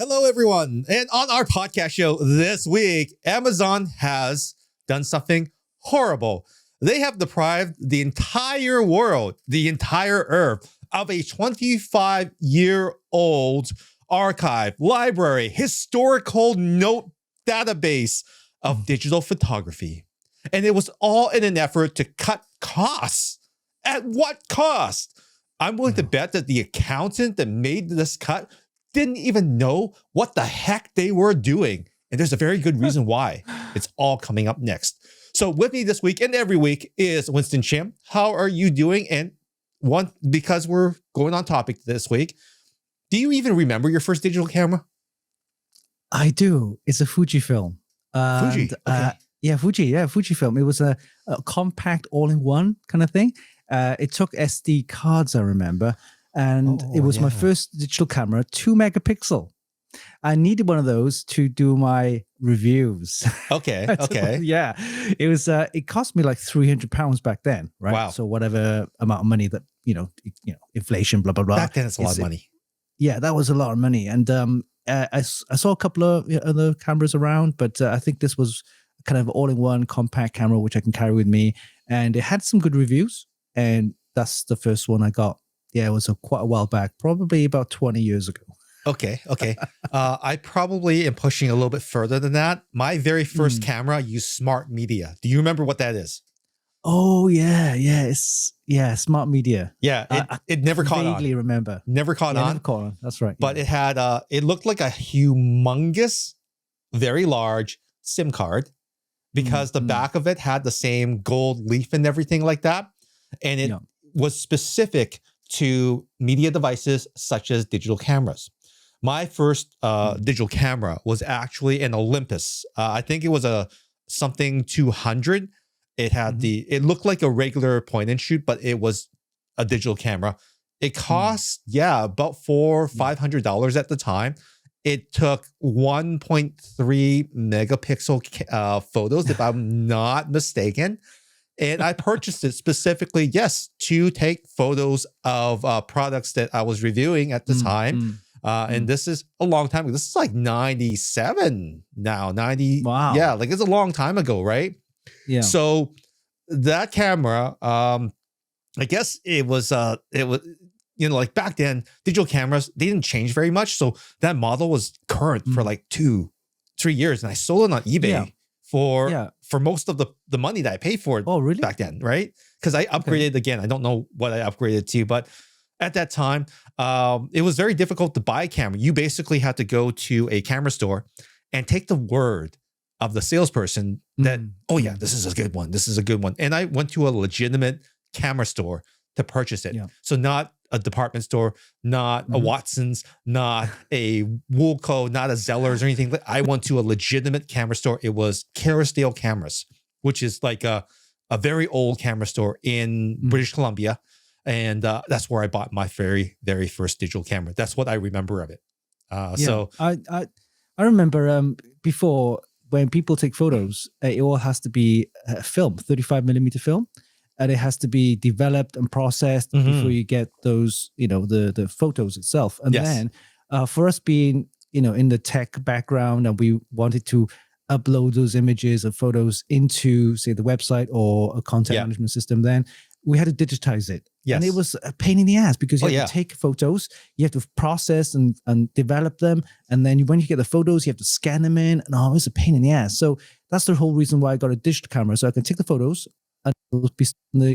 Hello, everyone. And on our podcast show this week, Amazon has done something horrible. They have deprived the entire world, the entire earth, of a 25-year-old archive, library, historical note database of digital photography. And it was all in an effort to cut costs. At what cost? I'm willing to bet that the accountant that made this cut didn't even know what the heck they were doing. And there's a very good reason why. It's all coming up next. So with me this week and every week is Winston Chim. How are you doing? And because we're going on topic this week, do you even remember your first digital camera? I do. It's a Fujifilm. Fuji. Okay. Fujifilm. It was a compact all-in-one kind of thing. It took SD cards, I remember. And it was my first digital camera, 2 megapixel. I needed one of those to do my reviews. Okay. Yeah. It was, it cost me like £300 back then, right? Wow. So whatever amount of money that, inflation, blah, blah, blah. Back then, it's a lot of money. Yeah, that was a lot of money. And I saw a couple of other cameras around, but I think this was kind of all-in-one compact camera, which I can carry with me. And it had some good reviews. And that's the first one I got. Yeah, it was quite a while back, probably about 20 years ago. Okay. I probably am pushing a little bit further than that. My very first camera used smart media. Do you remember what that is? Oh, yeah. Smart media. Yeah, it never caught on. Vaguely remember. Never caught on. Never caught on. That's right. But it had, it looked like a humongous, very large SIM card because the back of it had the same gold leaf and everything like that. And it was specific to media devices such as digital cameras. My first digital camera was actually an Olympus. I think it was a something 200. It had it looked like a regular point and shoot, but it was a digital camera. It cost, about $500 at the time. It took 1.3 megapixel photos, if I'm not mistaken. And I purchased it specifically, to take photos of products that I was reviewing at the time. And this is a long time ago. This is like 97 now, 90. Wow. Yeah, like it's a long time ago, right? Yeah. So that camera, I guess it was, like back then, digital cameras, they didn't change very much. So that model was current for like 2-3 years. And I sold it on eBay. For most of the money that I paid for it back then, right? Because I upgraded again. I don't know what I upgraded to, but at that time, it was very difficult to buy a camera. You basically had to go to a camera store and take the word of the salesperson that, this is a good one. This is a good one. And I went to a legitimate camera store to purchase it. Yeah. So not a department store, not a Watson's, not a Woolco, not a Zellers or anything. I went to a legitimate camera store. It was Kerrisdale Cameras, which is like a very old camera store in British Columbia. And that's where I bought my very, very first digital camera. That's what I remember of it. So I remember before, when people take photos, it all has to be film, 35 millimeter film. And it has to be developed and processed before you get those, the photos itself. And then for us being, in the tech background, and we wanted to upload those images or photos into, say, the website or a content management system, then we had to digitize it. Yes. And it was a pain in the ass because you have to take photos, you have to process and develop them. And then when you get the photos, you have to scan them in. And it's a pain in the ass. So that's the whole reason why I got a digital camera. So I can take the photos, and it would be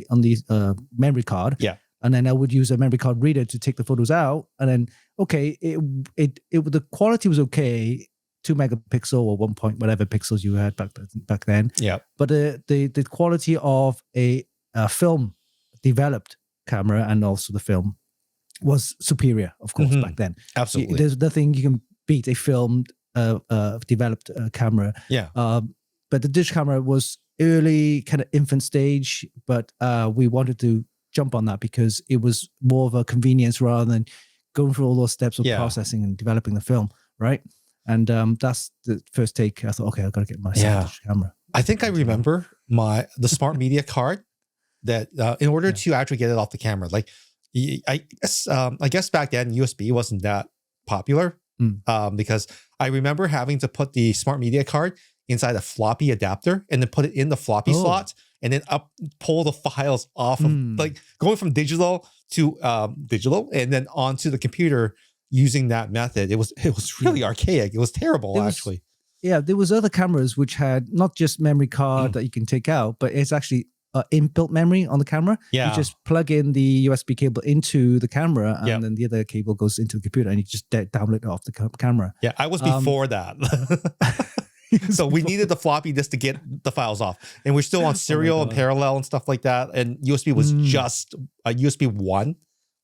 on the memory card. Yeah. And then I would use a memory card reader to take the photos out. And then, the quality was okay, 2 megapixel or 1 point whatever pixels you had back then. Yeah. But the quality of a film developed camera and also the film was superior, of course, back then. Absolutely. There's nothing you can beat a filmed developed camera. Yeah. But the digital camera was early kind of infant stage, but we wanted to jump on that because it was more of a convenience rather than going through all those steps of processing and developing the film, right? And that's the first take. I thought, okay, I've got to get my digital camera. I think I remember the smart media card that in order to actually get it off the camera, like I guess back then USB wasn't that popular. because I remember having to put the smart media card inside a floppy adapter and then put it in the floppy slot and then pull the files off of like going from digital to digital and then onto the computer using that method. It was really archaic. It was terrible, actually. Yeah, there was other cameras which had not just memory card that you can take out, but it's actually inbuilt memory on the camera. Yeah. You just plug in the USB cable into the camera and then the other cable goes into the computer and you just download it off the camera. Yeah, I was before that. So we needed the floppy disk to get the files off. And we're still on serial and parallel and stuff like that. And USB was just, USB 1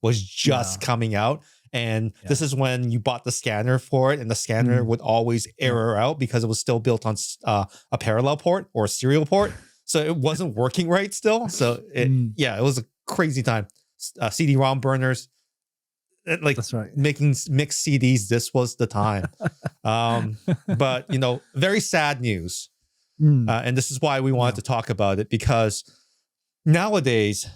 was just coming out. And this is when you bought the scanner for it. And the scanner would always error out because it was still built on a parallel port or a serial port. So it wasn't working right still. So it was a crazy time. CD-ROM burners. Like that's right. Making mixed CDs, this was the time. But very sad news. And this is why we wanted to talk about it, because nowadays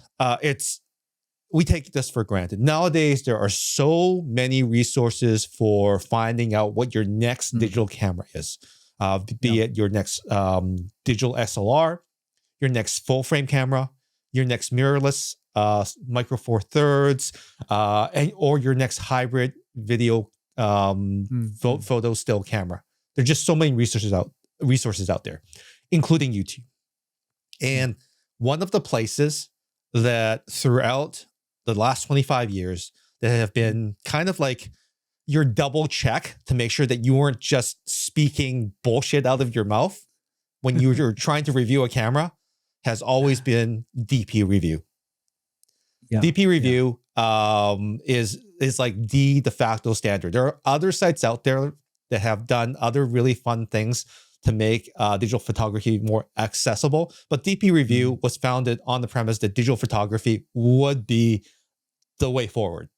we take this for granted. Nowadays there are so many resources for finding out what your next digital camera is. Be it your next digital SLR, your next full frame camera, your next mirrorless micro four thirds, or your next hybrid video photo still camera. There's just so many resources out there, including YouTube. And one of the places that throughout the last 25 years that have been kind of like your double check to make sure that you weren't just speaking bullshit out of your mouth when you're trying to review a camera has always been DP review. Yeah. DP review is like the de facto standard. There are other sites out there that have done other really fun things to make digital photography more accessible. But DP review was founded on the premise that digital photography would be the way forward.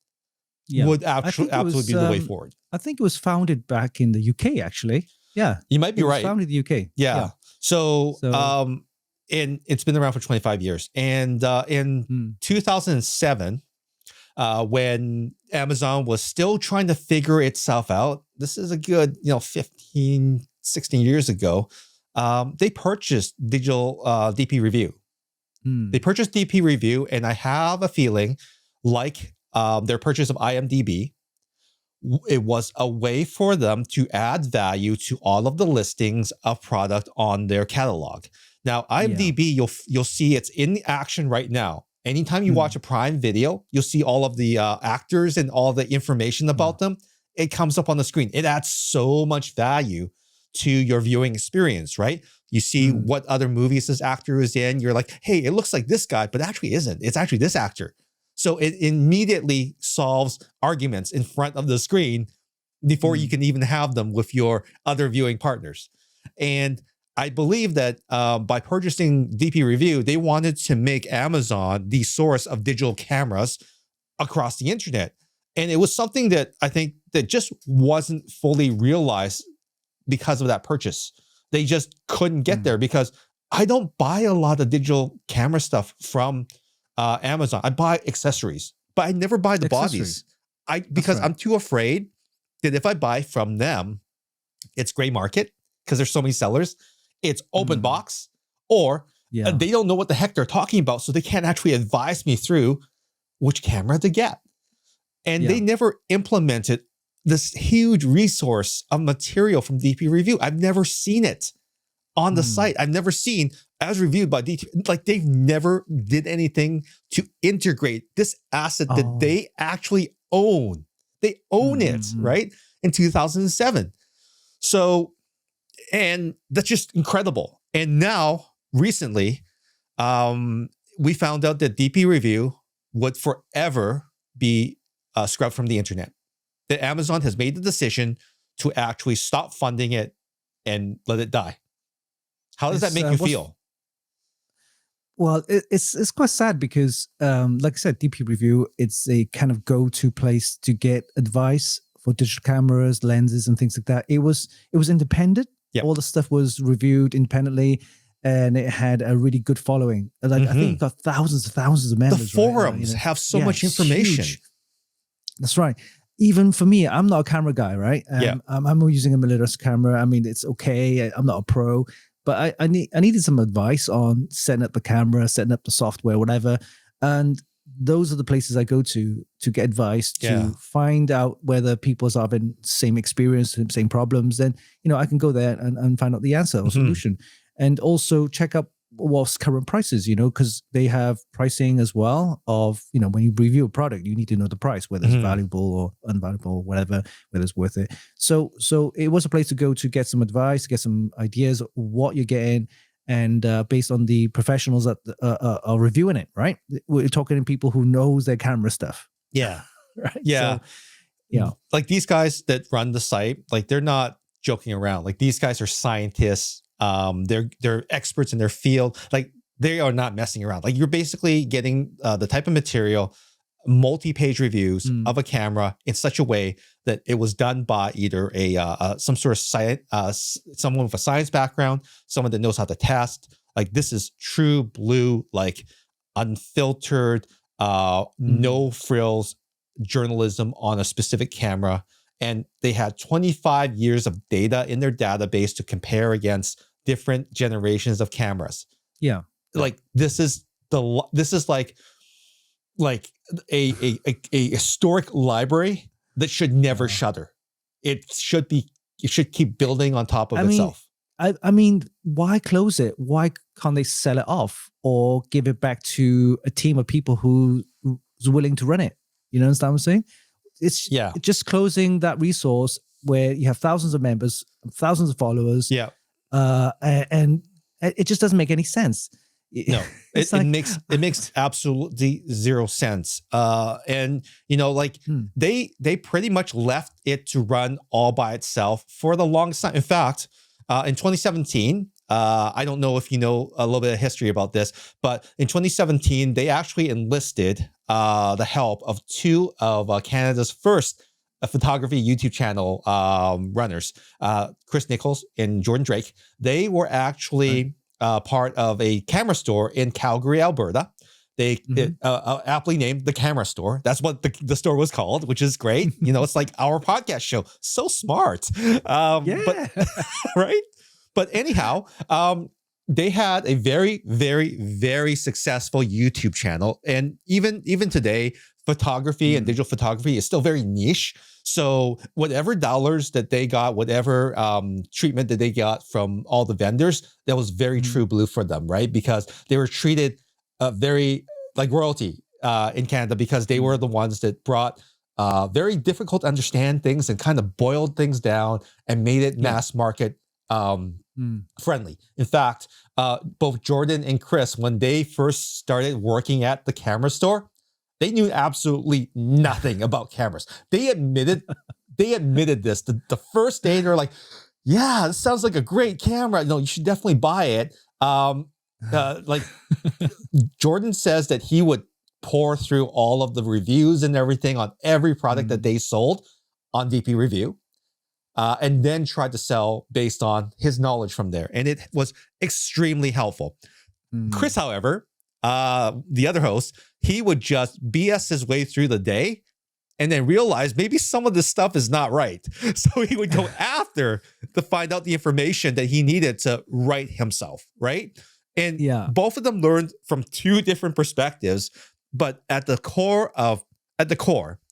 Yeah. Would absolutely be the way forward. I think it was founded back in the UK, actually. Yeah. You might be right. Founded in the UK. Yeah. So and it's been around for 25 years. And in 2007, when Amazon was still trying to figure itself out, this is a good, 15, 16 years ago, they purchased digital DP review. They purchased DP review, and I have a feeling like their purchase of IMDb, it was a way for them to add value to all of the listings of product on their catalog. Now, IMDb, you'll see it's in action right now. Anytime you watch a Prime video, you'll see all of the actors and all the information about them. It comes up on the screen. It adds so much value to your viewing experience, right? You see what other movies this actor is in. You're like, hey, it looks like this guy, but actually isn't. It's actually this actor. So it immediately solves arguments in front of the screen before you can even have them with your other viewing partners. And I believe that by purchasing DP Review, they wanted to make Amazon the source of digital cameras across the internet. And it was something that I think that just wasn't fully realized because of that purchase. They just couldn't get there because I don't buy a lot of digital camera stuff from Amazon. I buy accessories, but I never buy the bodies. Because I'm too afraid that if I buy from them, it's gray market because there's so many sellers. It's open box, or they don't know what the heck they're talking about, so they can't actually advise me through which camera to get. And they never implemented this huge resource of material from DP Review. I've never seen it on the site. I've never seen, as reviewed by DP, like they've never did anything to integrate this asset that they actually own. They own it, right? In 2007. So, and that's just incredible. And now, recently, we found out that DP Review would forever be scrubbed from the internet. That Amazon has made the decision to actually stop funding it and let it die. How does that make you feel? Well, it's quite sad because, like I said, DP Review, it's a kind of go-to place to get advice for digital cameras, lenses, and things like that. It was independent. Yep. All the stuff was reviewed independently, and it had a really good following. Like I think it got thousands and thousands of members. The forums have so much information. Huge. That's right. even for me, I'm not a camera guy, right? Yeah. I'm using a mirrorless camera. I mean, it's okay. I'm not a pro, but I needed some advice on setting up the camera, setting up the software, whatever. And those are the places I go to get advice, to find out whether people are having same experience, same problems. Then, I can go there and find out the answer or solution. And also check up what's current prices, because they have pricing as well of, when you review a product, you need to know the price, whether it's valuable or unvaluable or whatever, whether it's worth it. So it was a place to go to get some advice, get some ideas of what you're getting, and based on the professionals that are reviewing it, right? We're talking to people who knows their camera stuff. Yeah. Right. Yeah. So, like these guys that run the site, like they're not joking around. Like these guys are scientists. They're experts in their field. Like they are not messing around. Like you're basically getting the type of material, multi-page reviews of a camera in such a way that it was done by either some sort of science, someone with a science background, someone that knows how to test. Like this is true blue, like unfiltered, no frills journalism on a specific camera. And they had 25 years of data in their database to compare against different generations of cameras. Yeah. Like this is like a historic library that should never shutter. It should keep building on top of itself. I mean, why close it? Why can't they sell it off or give it back to a team of people who's willing to run it? You understand what I'm saying? It's just closing that resource where you have thousands of members, thousands of followers. Yeah. And it just doesn't make any sense. No, it makes absolutely zero sense. And they pretty much left it to run all by itself for the longest time. In fact, in 2017, I don't know if you know a little bit of history about this, but in 2017, they actually enlisted the help of two of Canada's first photography YouTube channel runners, Chris Nichols and Jordan Drake. They were actually part of a camera store in Calgary, Alberta. They aptly named the Camera Store. That's what the store was called, which is great. It's like our podcast show. So smart. But, right? But anyhow, they had a very, very, very successful YouTube channel. And even today, photography and digital photography is still very niche. So whatever dollars that they got, whatever treatment that they got from all the vendors, that was very true blue for them, right? Because they were treated very like royalty in Canada, because they were the ones that brought very difficult to understand things and kind of boiled things down and made it mass market friendly. In fact, both Jordan and Chris, when they first started working at the Camera Store, they knew absolutely nothing about cameras. They admitted this. The first day, they're like, yeah, this sounds like a great camera. No, you should definitely buy it. Like Jordan says that he would pour through all of the reviews and everything on every product that they sold on DP Review. And then tried to sell based on his knowledge from there. And it was extremely helpful. Chris, however, the other host, he would just BS his way through the day and then realize maybe some of this stuff is not right. So he would go after to find out the information that he needed to write himself, right? And both of them learned from two different perspectives, but at the core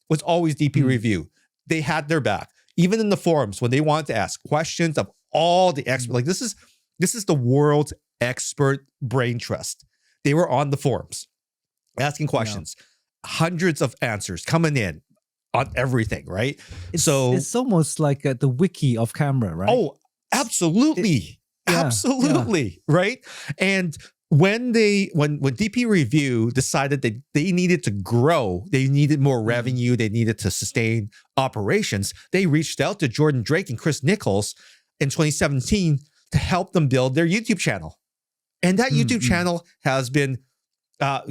was always DP Review. They had their back. Even in the forums, when they wanted to ask questions of all the experts, like this is the world's expert brain trust. They were on the forums asking questions, hundreds of answers coming in on everything, right? It's almost like the wiki of camera, right? Oh, absolutely. Absolutely. Right. And when DP Review decided that they needed to grow, they needed more revenue, they needed to sustain operations, they reached out to Jordan Drake and Chris Nichols in 2017 to help them build their YouTube channel. And that YouTube channel has been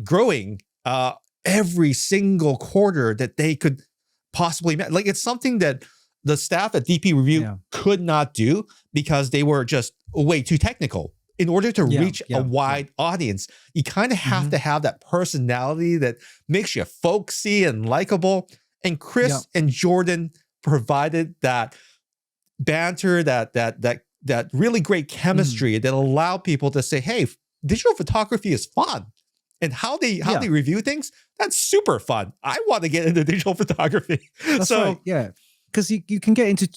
growing every single quarter that they could possibly, like it's something that the staff at DP Review could not do because they were just way too technical. In order to reach a wide audience, you kind of have to have that personality that makes you folksy and likable. And Chris and Jordan provided that banter, that really great chemistry that allowed people to say, hey, digital photography is fun. And how they review things, that's super fun. I want to get into digital photography. That's right. Yeah. Because you can get into,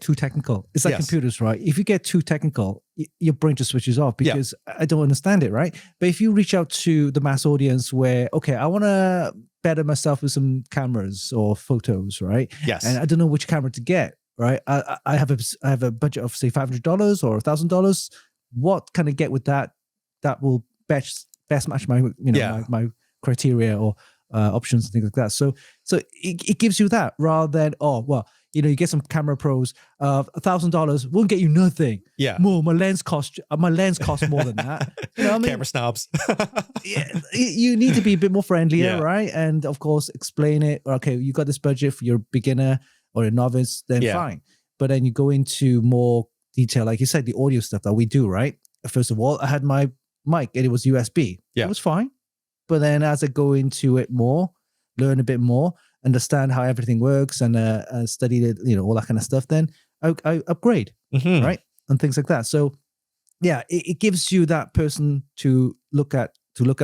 too technical. It's like computers, right? If you get too technical, your brain just switches off because I don't understand it, right? But if you reach out to the mass audience where, okay, I want to better myself with some cameras or photos, right? Yes. And I don't know which camera to get, right? I have a budget of say $500 or $1,000. What can I get with that will best match my my criteria or options and things like that. So it gives you that rather than you get some camera pros. $1,000 won't get you nothing. Yeah, more my lens costs more than that. Camera snobs. You need to be a bit more friendlier, right? And of course, explain it. Okay, you got this budget for your beginner or a novice, then fine. But then you go into more detail, like you said, the audio stuff that we do, right? First of all, I had my mic and it was USB. Yeah, it was fine. But then as I go into it more, learn a bit more, understand how everything works and study it, all that kind of stuff, then I upgrade, right? And things like that. So yeah, it gives you that person to look up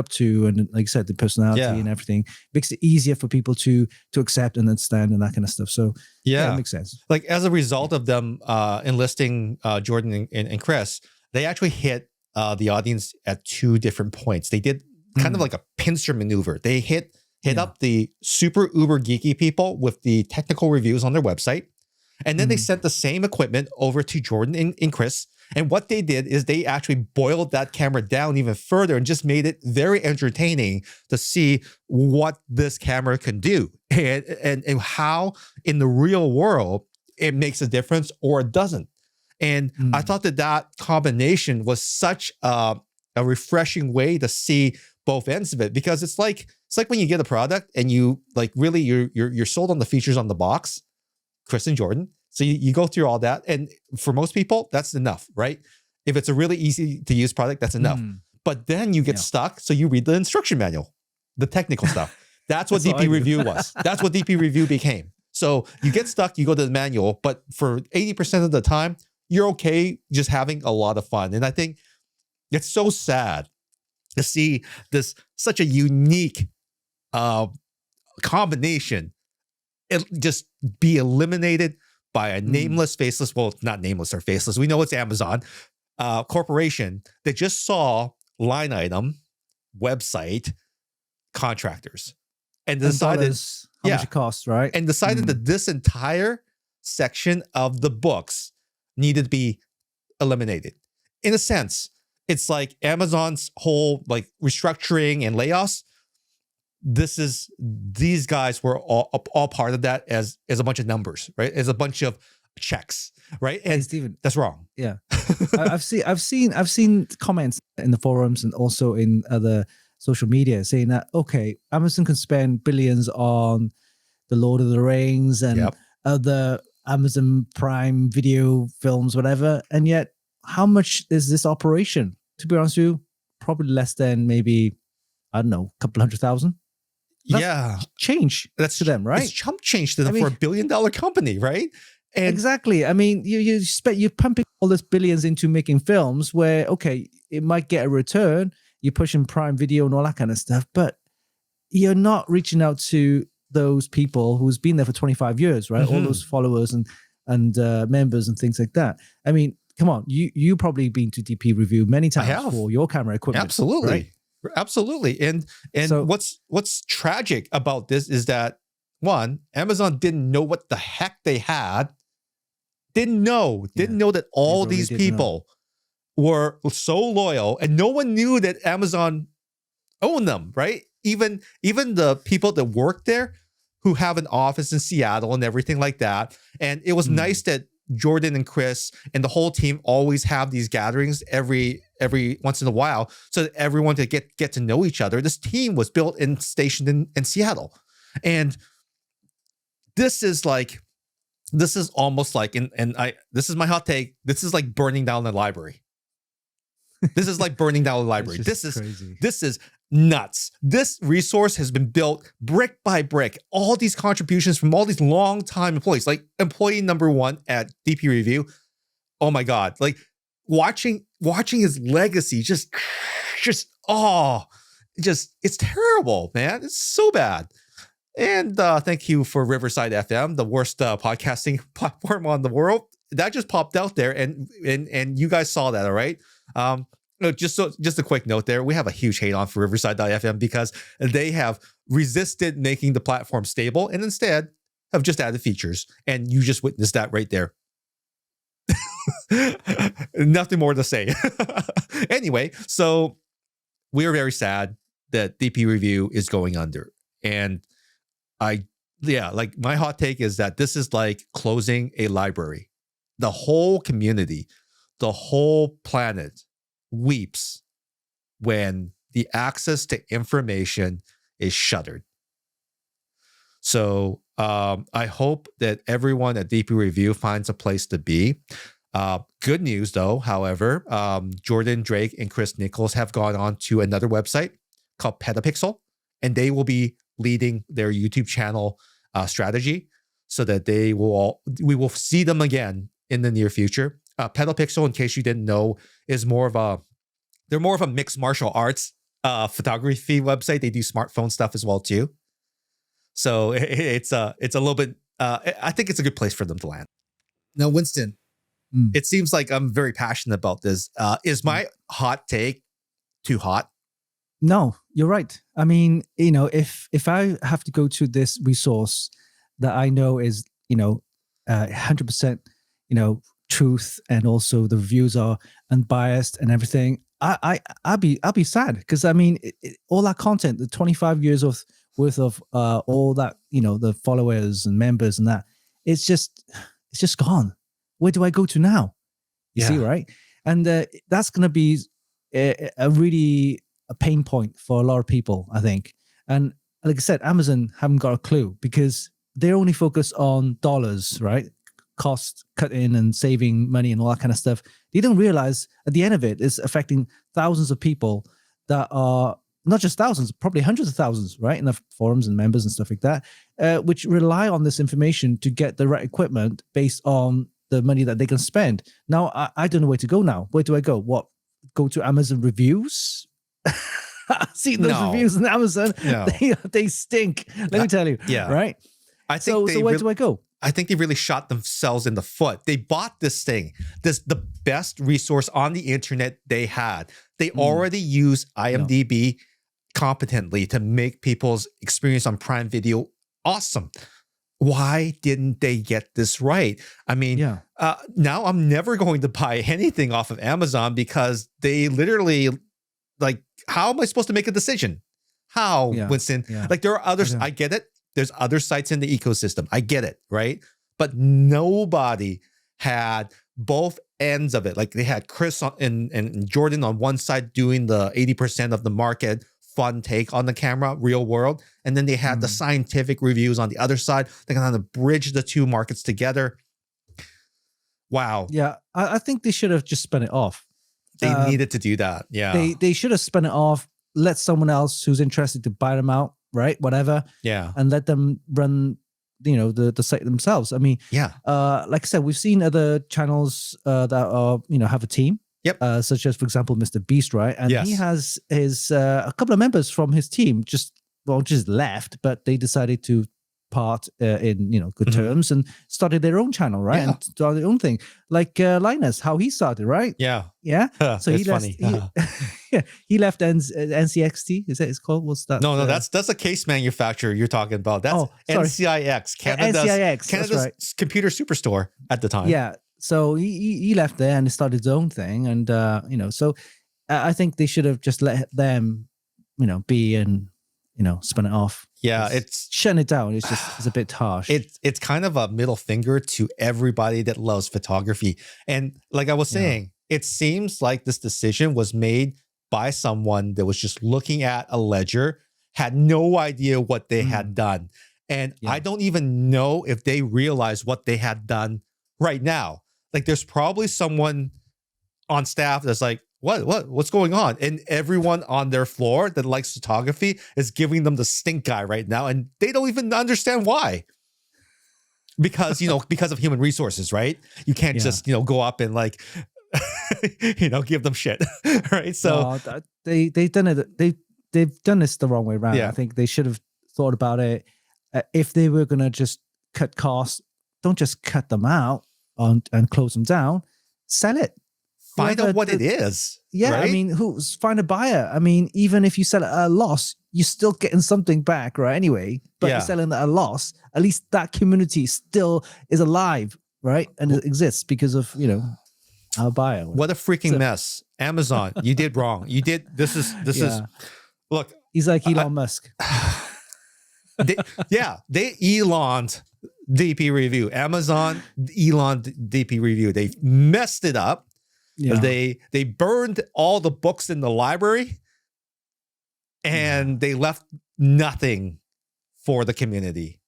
to. And like I said, the personality and everything makes it easier for people to accept and understand and that kind of stuff. So yeah, it makes sense. Like as a result of them enlisting Jordan and Chris, they actually hit the audience at two different points. They did kind of like a pincer maneuver. They hit up the super uber geeky people with the technical reviews on their website. And then they sent the same equipment over to Jordan and Chris. And what they did is they actually boiled that camera down even further and just made it very entertaining to see what this camera can do and how in the real world it makes a difference or it doesn't. And I thought that combination was such a refreshing way to see both ends of it, because it's like when you get a product and you like really you're sold on the features on the box, Chris and Jordan. So you go through all that, and for most people that's enough, right? If it's a really easy to use product, that's enough. But then you get stuck, so you read the instruction manual, the technical stuff. That's what DP review was. That's what DP review became. So you get stuck, you go to the manual, but for 80% of the time, you're okay just having a lot of fun. And I think it's so sad to see this such a unique combination it just be eliminated by a nameless, faceless, well, not nameless or faceless, we know it's Amazon corporation that just saw line item, website, contractors, and decided how much it costs, right? And decided that this entire section of the books needed to be eliminated. In a sense, it's like Amazon's whole like restructuring and layoffs. These guys were all part of that as a bunch of numbers, right? As a bunch of checks, right? And Steven, that's wrong. Yeah, I've seen comments in the forums and also in other social media saying that okay, Amazon can spend billions on the Lord of the Rings and other Amazon Prime video films, whatever, and yet how much is this operation? To be honest with you, probably less than maybe, I don't know, a couple $100,000. Change to them, right? It's chump change to them for $1 billion company, right? And exactly. I mean, you're pumping all this billions into making films where, okay, it might get a return. You're pushing Prime Video and all that kind of stuff, but you're not reaching out to those people who's been there for 25 years, right? All those followers and members and things like that. I mean, come on, you probably been to DP Review many times for your camera equipment. Absolutely. Right? Absolutely. And so, what's tragic about this is that one, Amazon didn't know what the heck they had. Didn't know that all these people were so loyal, and no one knew that Amazon owned them, right? Even the people that work there who have an office in Seattle and everything like that. And it was nice that Jordan and Chris and the whole team always have these gatherings every once in a while so that everyone could get to know each other. This team was built and stationed in Seattle. And this is almost like, this is my hot take, this is like burning down the library. This is like burning down the library. This is nuts. This resource has been built brick by brick. All these contributions from all these long-time employees, like employee number 1 at DP Review. Oh my God. Like watching his legacy it's terrible, man. It's so bad. And thank you for Riverside FM, the worst podcasting platform on the world. That just popped out there, and you guys saw that, all right? Just a quick note there. We have a huge hate on for Riverside.fm because they have resisted making the platform stable and instead have just added features. And you just witnessed that right there. Nothing more to say. Anyway, so we are very sad that DP Review is going under. And like my hot take is that this is like closing a library. The whole community, the whole planet weeps when the access to information is shuttered. So I hope that everyone at DP Review finds a place to be. Good news, though, however, Jordan Drake and Chris Nichols have gone on to another website called Petapixel, and they will be leading their YouTube channel strategy so that we will see them again in the near future. Petapixel, in case you didn't know, is more of a mixed martial arts photography website. They do smartphone stuff as well too. So it's a little bit. I think it's a good place for them to land. Now, Winston, it seems like I'm very passionate about this. Is my hot take too hot? No, you're right. I mean, if I have to go to this resource that I know is 100%, truth, and also the reviews are unbiased and everything, I'll be sad because I mean, all that content, the 25 years worth of all that, the followers and members and that, it's just gone. Where do I go to now? You see, right? And that's going to be a really a pain point for a lot of people, I think. And like I said, Amazon haven't got a clue because they're only focused on dollars, right? Cost cutting and saving money and all that kind of stuff. They don't realize at the end of it, it's affecting thousands of people that are not just thousands, probably hundreds of thousands, right? In the forums and members and stuff like that, which rely on this information to get the right equipment based on the money that they can spend. Now, I don't know where to go now. Where do I go? What? Go to Amazon reviews? See those reviews on Amazon. No. They stink. Let me tell you. Yeah. Right? I think so where do I go? I think they really shot themselves in the foot. They bought this thing, the best resource on the internet they had. They already use IMDb competently to make people's experience on Prime Video awesome. Why didn't they get this right? I mean, now I'm never going to buy anything off of Amazon because they literally, like, how am I supposed to make a decision? How, Winston? Yeah. Like, there are others. I get it. There's other sites in the ecosystem. I get it, right? But nobody had both ends of it. Like, they had Chris and Jordan on one side doing the 80% of the market fun take on the camera, real world. And then they had the scientific reviews on the other side. They kind of bridge the two markets together. Wow. Yeah, I think they should have just spun it off. They needed to do that. Yeah. They should have spun it off, let someone else who's interested to buy them out, right? Whatever. Yeah. And let them run, the site themselves. I mean, like I said, we've seen other channels that are, have a team. Yep. Such as, for example, Mr. Beast, right? And he has his a couple of members from his team just left, but they decided to part in good terms and started their own channel, right? And started their own thing, like Linus, how he started, right? Yeah. So he left. He left NCXT. Is that it's called? What's that? No, that's a case manufacturer you're talking about. That's NCIX, Canada's computer superstore at the time. Yeah. So he left there and started his own thing, and so I think they should have just let them, be and spin it off. Yeah, it's shutting it down. It's a bit harsh. It's kind of a middle finger to everybody that loves photography, and like I was saying, it seems like this decision was made by someone that was just looking at a ledger, had no idea what they had done, and I don't even know if they realized what they had done right now. Like, there's probably someone on staff that's like, what's going on? And everyone on their floor that likes photography is giving them the stink eye right now, and they don't even understand why. Because because of human resources, right? You can't just go up and like give them shit, right? So they've done it. They've done this the wrong way around. Yeah. I think they should have thought about it. If they were gonna just cut costs, don't just cut them out and close them down. Sell it. Find out what it is. Yeah, right? I mean, find a buyer. I mean, even if you sell it at a loss, you're still getting something back, right? Anyway, but you're selling it at a loss. At least that community still is alive, right? And it exists because of our buyer. What a freaking mess! Amazon, you did wrong. You did. This is. Look, he's like Elon Musk. they Elon'd DP review. Amazon Elon DP review. They messed it up. Yeah. They burned all the books in the library, and they left nothing for the community.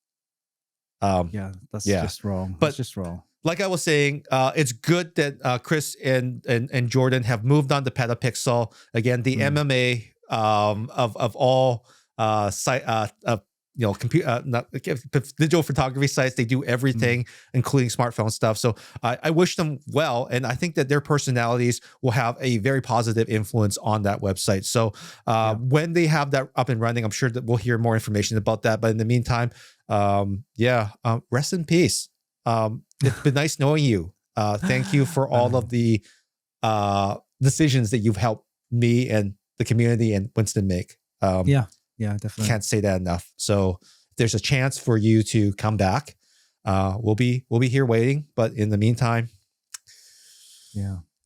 That's just wrong. That's just wrong. Like I was saying, it's good that Chris and Jordan have moved on to Petapixel. Again, the MMA of all digital photography sites. They do everything, including smartphone stuff. So I wish them well, and I think that their personalities will have a very positive influence on that website. So when they have that up and running, I'm sure that we'll hear more information about that. But in the meantime, rest in peace. It's been nice knowing you. Thank you for all of the decisions that you've helped me and the community and Winston make. Yeah, definitely. Can't say that enough. So if there's a chance for you to come back, we'll be here waiting. But in the meantime,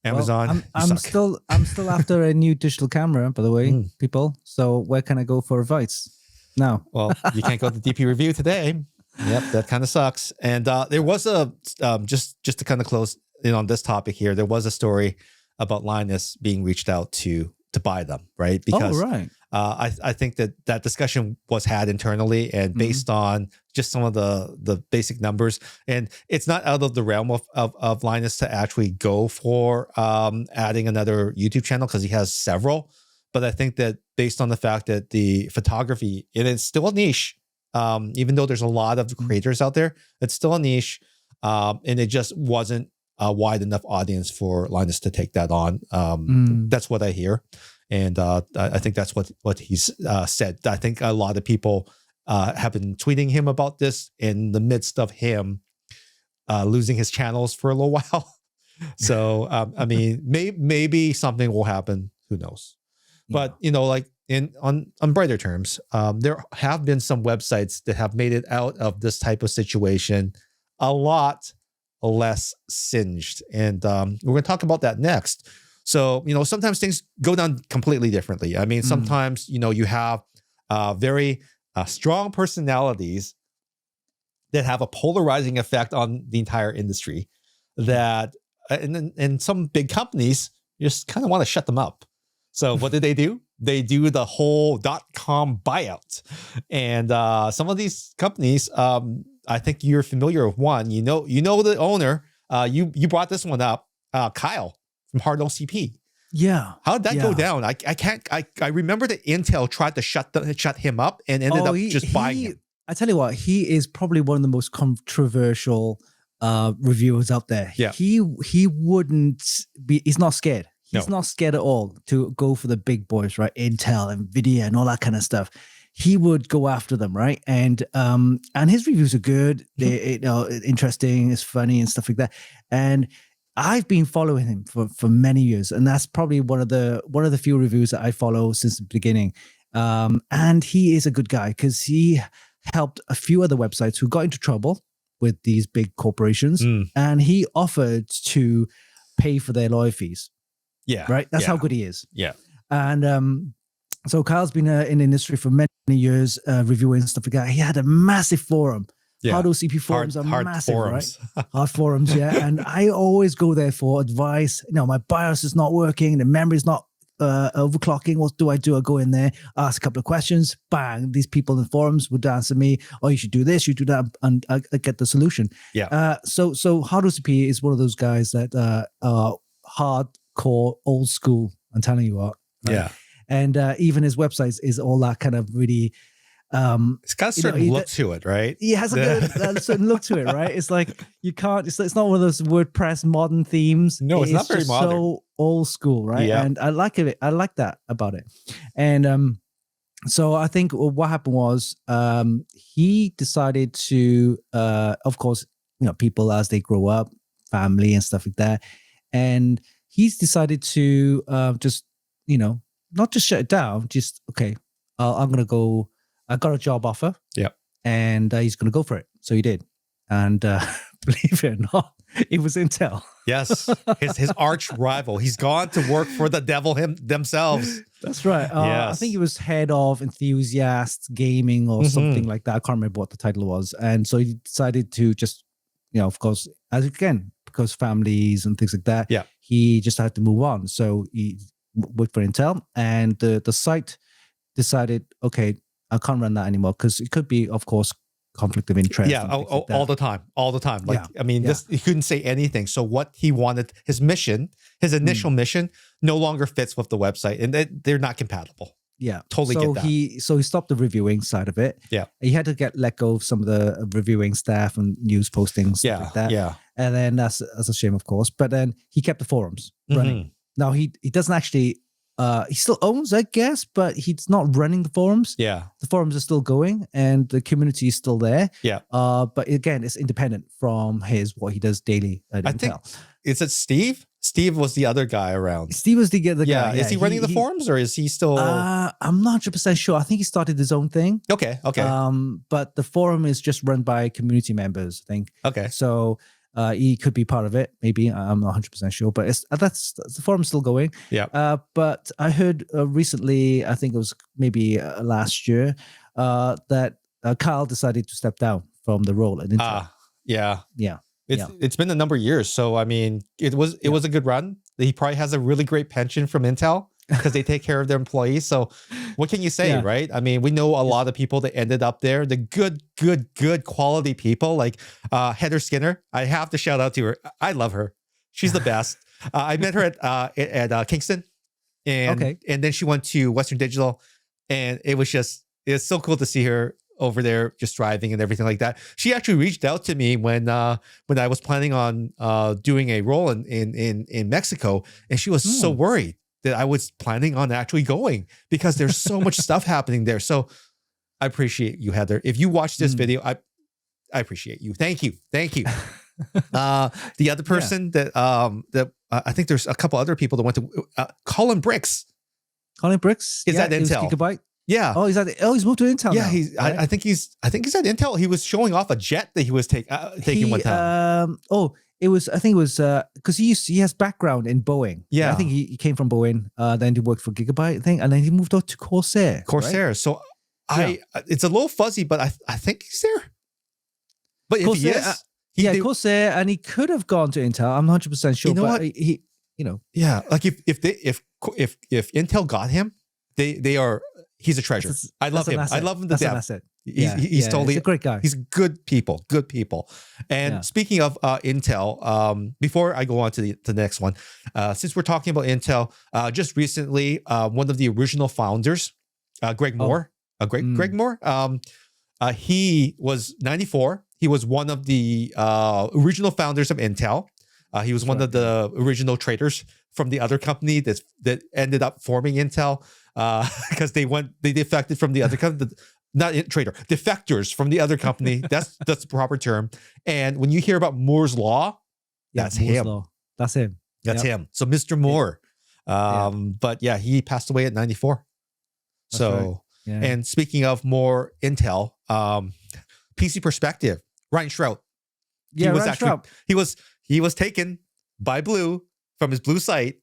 Amazon. Well, I'm still after a new digital camera, by the way, people. So where can I go for advice now? Well, you can't go to DP review today. Yep, that kind of sucks. And there was a just to kind of close in on this topic here. There was a story about Linus being reached out to buy them, right? Because I think that discussion was had internally, and based on just some of the basic numbers, and it's not out of the realm of Linus to actually go for adding another YouTube channel because he has several. But I think that based on the fact that the photography, and it's still a niche, even though there's a lot of creators out there, it's still a niche, and it just wasn't a wide enough audience for Linus to take that on. That's what I hear. And I think that's what he's said. I think a lot of people have been tweeting him about this in the midst of him losing his channels for a little while. So, I mean, maybe something will happen. Who knows? But, like on brighter terms, there have been some websites that have made it out of this type of situation a lot less singed. And we're going to talk about that next. So, sometimes things go down completely differently. I mean, sometimes, you have very strong personalities that have a polarizing effect on the entire industry that, and some big companies just kind of want to shut them up. So what did they do? They do the whole .com buyout. And some of these companies, I think you're familiar with one, you know the owner, you brought this one up, Kyle from HardOCP. Yeah. How did that go down? I remember that Intel tried to shut him up and ended up just buying him. I tell you what, he is probably one of the most controversial reviewers out there. Yeah. He wouldn't be, he's not scared. He's not scared at all to go for the big boys, right? Intel, Nvidia, and all that kind of stuff. He would go after them, right? And his reviews are good. They're interesting, it's funny and stuff like that. And I've been following him for many years, and that's probably one of the few reviews that I follow since the beginning. And he is a good guy because he helped a few other websites who got into trouble with these big corporations, and he offered to pay for their lawyer fees. Yeah, right. That's how good he is. Yeah, and so Kyle's been in the industry for many years, reviewing stuff like that. He had a massive forum. Yeah. HardOCP forums are massive, forums. Right? Hard forums, yeah. And I always go there for advice. My BIOS is not working, the memory's not overclocking. What do? I go in there, ask a couple of questions, bang, these people in the forums would answer me, oh, you should do this, you do that, and I get the solution. Yeah. So HardOCP is one of those guys that are hardcore, old school I'm telling you what. Right? Yeah. And even his website is all that kind of really. It's got a certain look to it, right? He has a certain look to it, right? It's like you can't. It's not one of those WordPress modern themes. No, it's not very just modern. So old school, right? Yeah. And I like it. I like that about it. And so I think what happened was he decided to, of course, people as they grow up, family and stuff like that, and he's decided to just, not just shut it down. Just okay, I'm gonna go. I got a job offer. Yeah. And he's going to go for it. So he did. And believe it or not, it was Intel. Yes. His arch rival. He's gone to work for the devil themselves. That's right. Yes. I think it was head of enthusiast gaming or something like that. I can't remember what the title was. And so he decided to just, of course, because families and things like that, yeah, he just had to move on. So he worked for Intel, and the site decided, okay, I can't run that anymore because it could be, of course, conflict of interest. Yeah, all the time. Like, yeah. I mean, he couldn't say anything. So what he wanted, his initial mission, no longer fits with the website, and they're not compatible. Yeah, totally get that. So he stopped the reviewing side of it. Yeah, he had to let go of some of the reviewing staff and news postings. Stuff like that. Yeah, and then that's a shame, of course. But then he kept the forums running. Now he doesn't actually. He still owns, I guess, but he's not running the forums. Yeah. The forums are still going and the community is still there. Yeah. But again, it's independent from what he does daily at Intel. Think, is it Steve? Steve was the other guy around. Steve was the other guy. Is he running the forums or is he still? I'm not 100% sure. I think he started his own thing. Okay. But the forum is just run by community members, I think. Okay. So he could be part of it, maybe. I'm not 100% sure, but that's the forum's still going. Yeah. But I heard recently, I think it was maybe last year, that Kyle decided to step down from the role at Intel. Yeah. Yeah. It's been a number of years, so I mean, it was a good run. He probably has a really great pension from Intel because they take care of their employees. So what can you say, right? I mean, we know a lot of people that ended up there, the good quality people like Heather Skinner. I have to shout out to her. I love her. She's the best. I met her at Kingston, and then she went to Western Digital, and it's so cool to see her over there just driving and everything like that. She actually reached out to me when I was planning on doing a role in Mexico, and she was so worried that I was planning on actually going because there's so much stuff happening there. So I appreciate you, Heather. If you watch this video, I appreciate you. Thank you. The other person that I think there's a couple other people that went to Colin Bricks is at Intel. Gigabyte. Yeah. Oh, he's moved to Intel. Yeah, now, right? I think he's at Intel. He was showing off a jet that he was taking one time. It was because he has background in Boeing. Yeah, I think he came from Boeing. Then he worked for Gigabyte, I think, and then he moved on to Corsair. Right? So it's a little fuzzy, but I think he's there. But if Corsair, he is, Corsair, and he could have gone to Intel. I'm not 100% sure. You know but what? Yeah, like if Intel got him, they are. He's a treasure. I love him. I love him to death. He's totally he's a great guy. He's good people. And speaking of Intel, before I go on to the next one, since we're talking about Intel, just recently, one of the original founders, Greg Moore, Greg Moore, he was 94. He was one of the original founders of Intel. He was one of the original traders from the other company that ended up forming Intel. Because they defected from the other company, defectors from the other company. That's the proper term. And when you hear about Moore's Law, that's him. That's him. That's him. So Mr. Moore. But yeah, he passed away at 94. That's so, right. And speaking of more Intel, PC Perspective, Ryan Shrout. He was taken by Blue from his Blue site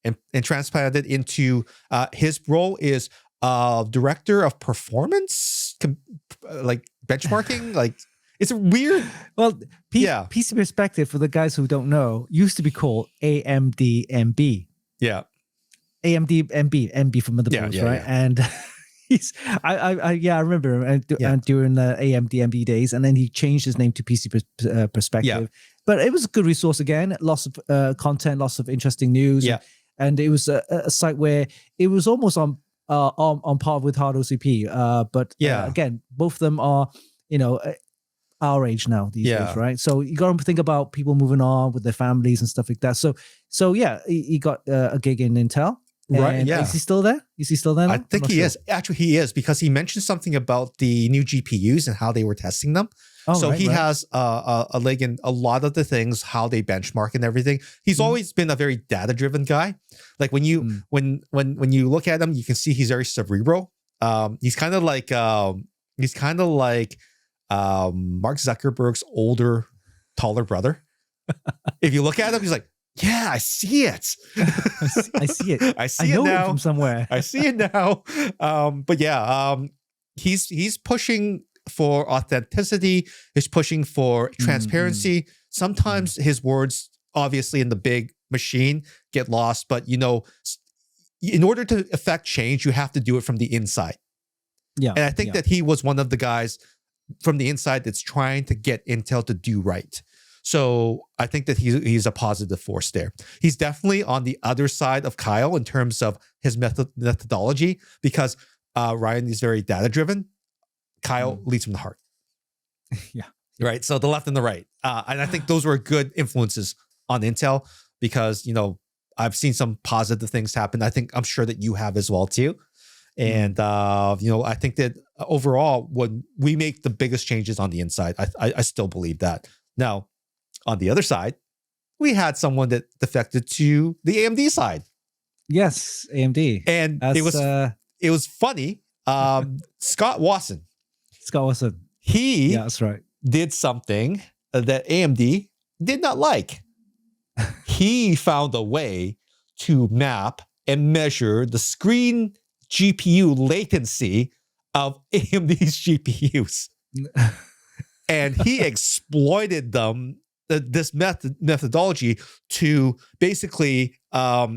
and transplanted into his role is director of performance, like benchmarking. Like it's a weird. Well, PC Perspective, for the guys who don't know, used to be called AMD-MB. Yeah, AMD-MB from motherboards, right? Yeah. And I remember during the AMD-MB days, and then he changed his name to PC Perspective. Yeah. But it was a good resource again. Lots of content, lots of interesting news. Yeah. and it was a site where it was almost on par with HardOCP. But again, both of them are, our age now these days, right? So you got to think about people moving on with their families and stuff like that. So yeah, he got a gig in Intel. Right. Yeah. Is he still there? Is he still there now? I think he is. Actually, he is, because he mentioned something about the new GPUs and how they were testing them. So he has a leg in a lot of the things, how they benchmark and everything. He's always been a very data-driven guy. Like when you when you look at him, you can see he's very cerebral. He's kind of like Mark Zuckerberg's older, taller brother. If you look at him, he's like, yeah, I see it. I see it. I see it now. I know it from somewhere. I see it now. But yeah, he's pushing for authenticity. He's pushing for transparency. Sometimes his words, obviously in the big machine, get lost. But in order to affect change, you have to do it from the inside. Yeah, and I think that he was one of the guys from the inside that's trying to get Intel to do right. So I think that he's a positive force there. He's definitely on the other side of Kyle in terms of his methodology, because Ryan is very data-driven. Kyle leads from the heart. Yeah. Right. So the left and the right. And I think those were good influences on Intel, because, I've seen some positive things happen. I'm sure that you have as well too. And, I think that overall, when we make the biggest changes on the inside, I still believe that. Now, on the other side, we had someone that defected to the AMD side. Yes, AMD. And it was funny. Scott Wasson. He that's right. did something that AMD did not like. He found a way to map and measure the screen GPU latency of AMD's GPUs. And he exploited this methodology to basically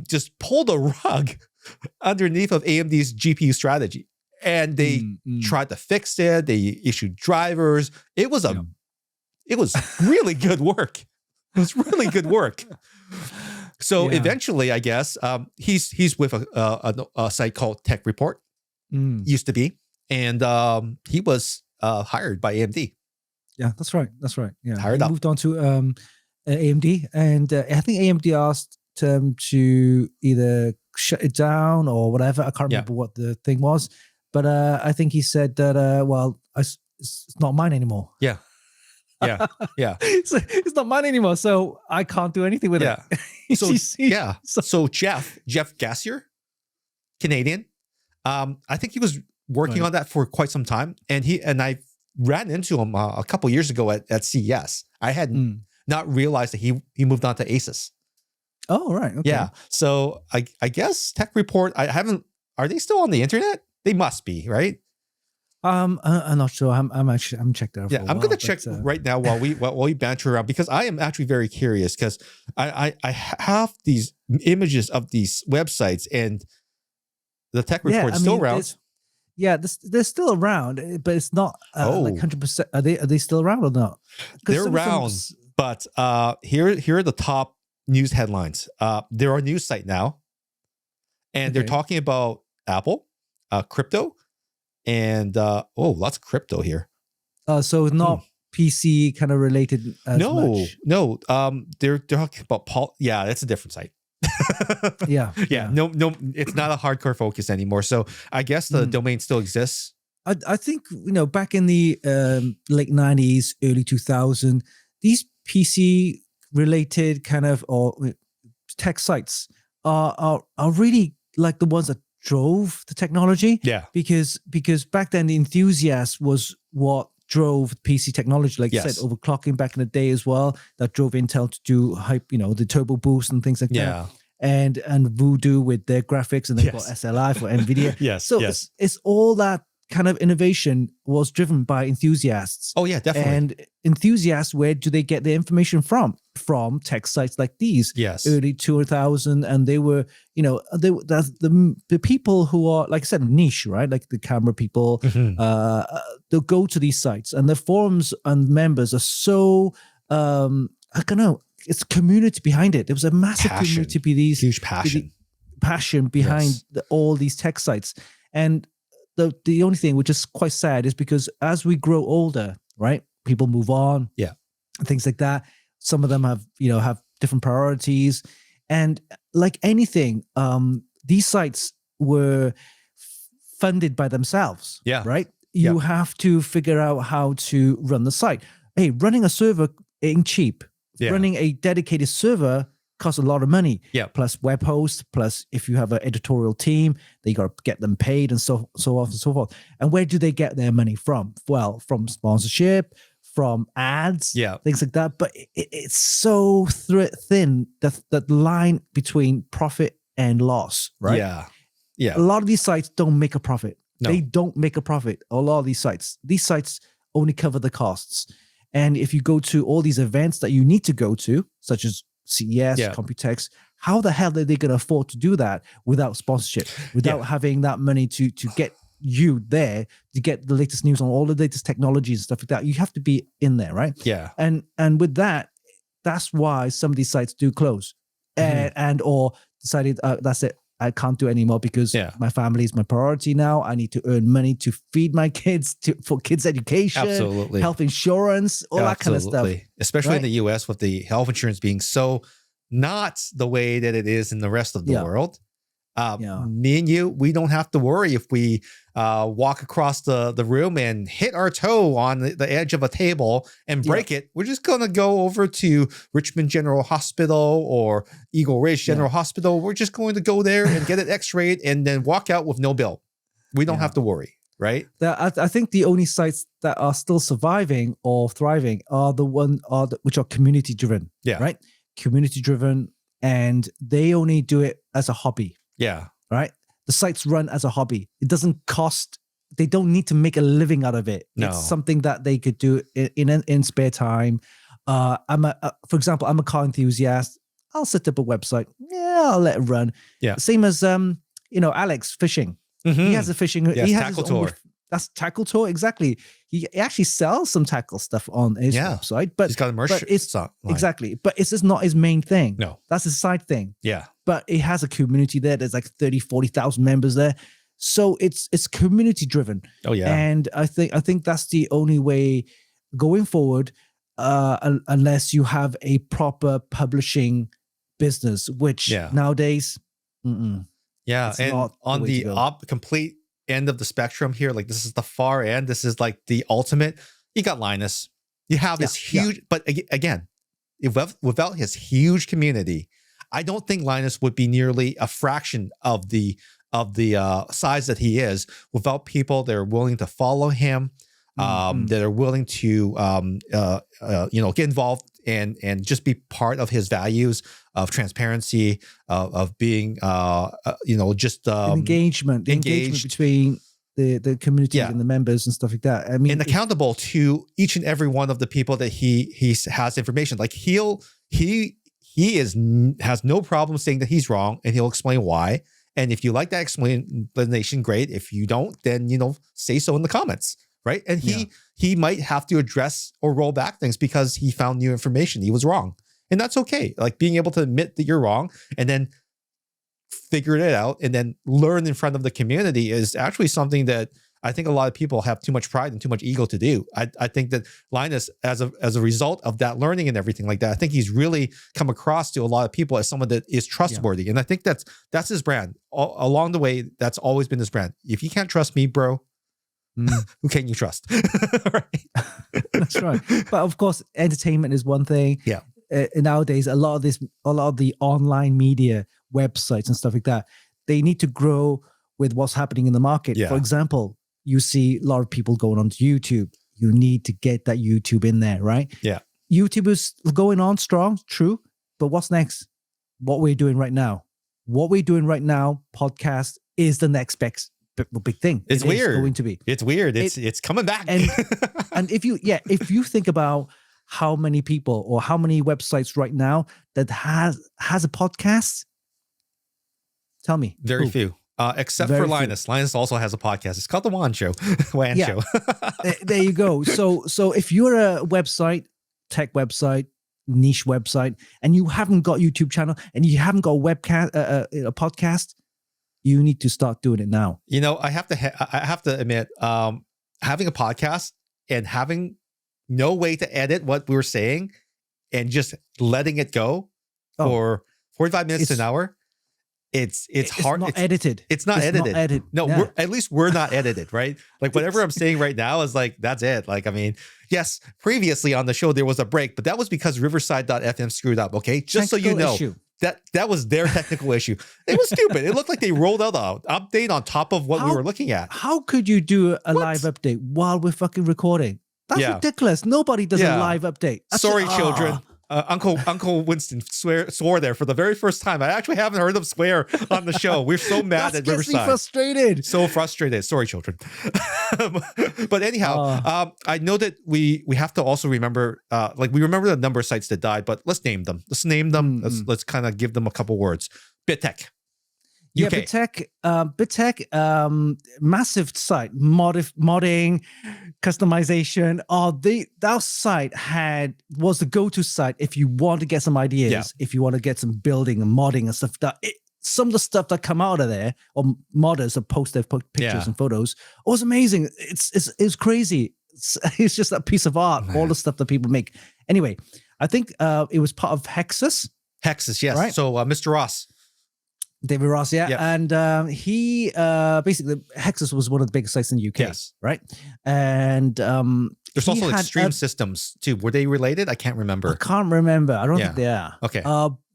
just pull the rug underneath of AMD's GPU strategy. And they tried to fix it. They issued drivers. It was really good work. It was really good work. So eventually, I guess, he's with a site called Tech Report, used to be. And he was hired by AMD. Yeah, that's right. Yeah, Hired up. Moved on to AMD, and I think AMD asked him to either shut it down or whatever. I can't remember what the thing was, but I think he said that it's not mine anymore. Yeah. It's not mine anymore, so I can't do anything with it. So Jeff Gassier, Canadian. I think he was working on that for quite some time, and I ran into him a couple years ago at CES. I had not realized that he moved on to Asus. Oh, right. Okay. Yeah. So I guess Tech Report, are they still on the internet? They must be, right? I'm not sure. I'm checked out. Yeah, I'm gonna check right now while we banter around, because I am actually very curious, because I have these images of these websites, and the Tech Report is still around. Yeah, they're still around, but it's not like 100%. Are they still around or not? They're around, but here are the top news headlines. They're on a news site now, and they're talking about Apple, crypto, and lots of crypto here. So not PC kind of related as much. No. They're talking about Yeah, that's a different site. Yeah. No, it's not a hardcore focus anymore. So I guess the domain still exists. I think back in the late 90s, early 2000s, these PC related kind of or tech sites are really like the ones that drove the technology. Yeah. Because back then the enthusiast was what drove PC technology, like you said, overclocking back in the day as well, that drove Intel to do hype, the turbo boost and things like that. And Voodoo with their graphics, and they've got SLI for NVIDIA. So it's all that kind of innovation was driven by enthusiasts. Oh yeah, definitely. And enthusiasts, where do they get their information from? From tech sites like these. Yes. Early 2000, and they were, the people who are, like I said, niche, right? Like the camera people, they'll go to these sites, and the forums and members are so, I don't know, it's community behind it. There was a massive community. Huge passion. passion behind all these tech sites. And the only thing which is quite sad is because as we grow older, right, people move on, things like that. Some of them have different priorities, and like anything, these sites were funded by themselves. Right. You have to figure out how to run the site. Hey, running a server ain't cheap. Running a dedicated server costs a lot of money. Plus web hosts, plus if you have an editorial team, they got to get them paid and so on and so forth. And where do they get their money from? Well, from sponsorship, from ads, things like that. But it's so thin, that line between profit and loss, right? A lot of these sites don't make a profit. No. They don't make a profit. A lot of these sites only cover the costs. And if you go to all these events that you need to go to, such as CES, Computex, how the hell are they going to afford to do that without sponsorship, without having that money to get you there, to get the latest news on all the latest technologies and stuff like that? You have to be in there, right? And with that, that's why some of these sites do close and or decided that's it. I can't do anymore because my family is my priority now. I need to earn money to feed my kids, for kids' education, health insurance, all that kind of stuff. Especially in the US with the health insurance being so not the way that it is in the rest of the world. Me and you, we don't have to worry if we walk across the room and hit our toe on the edge of a table and break it. We're just going to go over to Richmond General Hospital or Eagle Ridge General Hospital. We're just going to go there and get it x-rayed and then walk out with no bill. We don't have to worry, right? I think the only sites that are still surviving or thriving are which are community driven, right? Community driven, and they only do it as a hobby. Right. The sites run as a hobby. It doesn't cost. They don't need to make a living out of it. No. It's something that they could do in spare time. For example, I'm a car enthusiast. I'll set up a website. I'll let it run. Same as Alex fishing. He has a fishing. Yes, he has tackle tour. That's tackle tour, exactly. He actually sells some tackle stuff on his website, but he's got a merch. Exactly, but it's just not his main thing. No, that's his side thing. But it has a community there. There's like 30, 40,000 members there, so it's community driven. And I think that's the only way going forward, unless you have a proper publishing business, which nowadays, and on the complete end of the spectrum here, like this is the far end, this is like the ultimate. You got Linus, you have this huge, but again, without his huge community, I don't think Linus would be nearly a fraction of the size that he is without people that are willing to follow him, that are willing to get involved and just be part of his values of transparency, of being engagement between the community and the members and stuff like that. I mean, and accountable to each and every one of the people that he has information. Like he has no problem saying that he's wrong, and he'll explain why. And if you like that explanation, great. If you don't, then say so in the comments. Right. And he might have to address or roll back things because he found new information. He was wrong. And that's okay. Like being able to admit that you're wrong and then figure it out and then learn in front of the community is actually something that I think a lot of people have too much pride and too much ego to do. I think that Linus, as a result of that learning and everything like that, I think he's really come across to a lot of people as someone that is trustworthy. And I think that's his brand. Along the way, that's always been his brand. If you can't trust me, bro, who can you trust? Right. That's right. But of course, entertainment is one thing. Nowadays, a lot of the online media websites and stuff like that, they need to grow with what's happening in the market. For example, you see a lot of people going onto YouTube. You need to get that YouTube in there, right? YouTube is going on strong, true. But what's next? What we're doing right now. Podcast is the next big thing. It's weird. Going to be. It's weird. It's coming back. And if you think about how many people or how many websites right now that has a podcast, tell me. Very few. Except for Linus. Linus also has a podcast. It's called The Wan Show. Show. There you go. So if you're a website, tech website, niche website and you haven't got YouTube channel and you haven't got a webcast, a podcast, you need to start doing it now. You know, I have to admit, having a podcast and having no way to edit what we were saying and just letting it go for 45 minutes to an hour. It's hard. Not edited. It's not edited. No, yeah. at least we're not edited, right? Like whatever I'm saying right now is like, that's it. Like, I mean, yes, previously on the show, there was a break, but that was because Riverside.fm screwed up. Okay. Just so you know, that was their technical issue. It was stupid. It looked like they rolled out an update on top of what we were looking at. How could you do a live update while we're fucking recording? That's ridiculous. Nobody does a live update. Sorry, children. Uncle Winston swore there for the very first time. I actually haven't heard him swear on the show. We're so mad at Riverside. Me frustrated. So frustrated. Sorry, children. But anyhow, I know that we have to also remember, we remember the number of sites that died, but let's name them. Let's kind of give them a couple words. Bit-Tech. Yeah, UK. Bit-Tech, massive site, modding, customization. That site was the go-to site if you want to get some ideas, if you want to get some building and modding and stuff. Some of the stuff that come out of there, or modders that post their pictures and photos, was amazing. It's crazy. It's just a piece of art. All the stuff that people make. Anyway, I think it was part of Hexus. Hexus, yes. Right? So Mr. Ross. David Ross, and he basically Hexus was one of the biggest sites in the UK, right? And there's also Extreme Systems too. Were they related? I can't remember. I can't remember. I don't think they are. Okay,